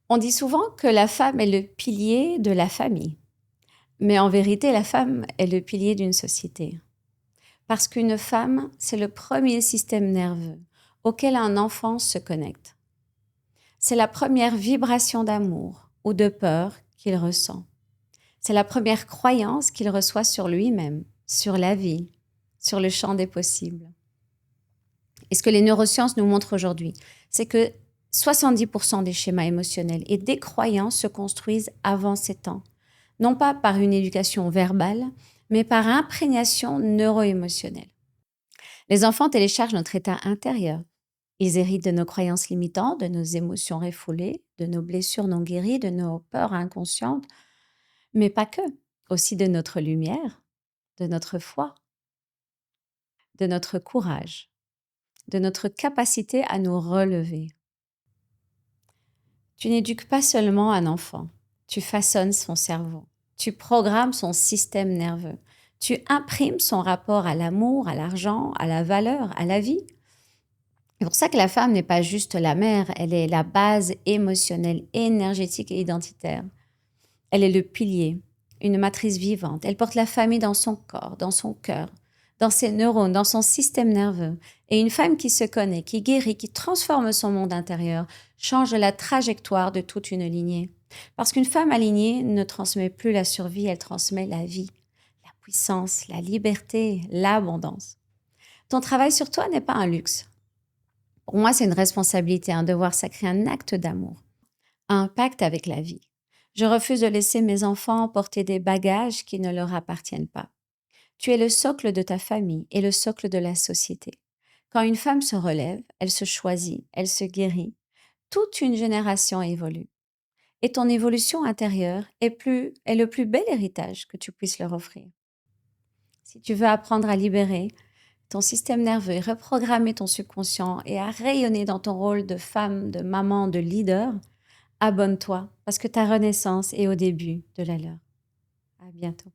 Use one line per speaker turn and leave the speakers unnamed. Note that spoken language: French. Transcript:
On dit souvent que la femme est le pilier de la famille, mais en vérité, la femme est le pilier d'une société. Parce qu'une femme, c'est le premier système nerveux auquel un enfant se connecte. C'est la première vibration d'amour ou de peur qu'il ressent. C'est la première croyance qu'il reçoit sur lui-même, sur la vie, sur le champ des possibles. Et ce que les neurosciences nous montrent aujourd'hui, c'est que 70% des schémas émotionnels et des croyances se construisent avant 7 ans. Non pas par une éducation verbale, mais par imprégnation neuro-émotionnelle. Les enfants téléchargent notre état intérieur. Ils héritent de nos croyances limitantes, de nos émotions refoulées, de nos blessures non guéries, de nos peurs inconscientes, mais pas que, aussi de notre lumière, de notre foi, de notre courage, de notre capacité à nous relever. Tu n'éduques pas seulement un enfant, tu façonnes son cerveau, tu programmes son système nerveux, tu imprimes son rapport à l'amour, à l'argent, à la valeur, à la vie. C'est pour ça que la femme n'est pas juste la mère, elle est la base émotionnelle, énergétique et identitaire. Elle est le pilier, une matrice vivante. Elle porte la famille dans son corps, dans son cœur, dans ses neurones, dans son système nerveux. Et une femme qui se connaît, qui guérit, qui transforme son monde intérieur, change la trajectoire de toute une lignée. Parce qu'une femme alignée ne transmet plus la survie, elle transmet la vie, la puissance, la liberté, l'abondance. Ton travail sur toi n'est pas un luxe. Pour moi, c'est une responsabilité, un devoir sacré, un acte d'amour, un pacte avec la vie. Je refuse de laisser mes enfants porter des bagages qui ne leur appartiennent pas. Tu es le socle de ta famille et le socle de la société. Quand une femme se relève, elle se choisit, elle se guérit. Toute une génération évolue. Et ton évolution intérieure est le plus bel héritage que tu puisses leur offrir. Si tu veux apprendre à libérer ton système nerveux et reprogrammer ton subconscient et à rayonner dans ton rôle de femme, de maman, de leader, abonne-toi parce que ta renaissance est au début de la leur. À bientôt.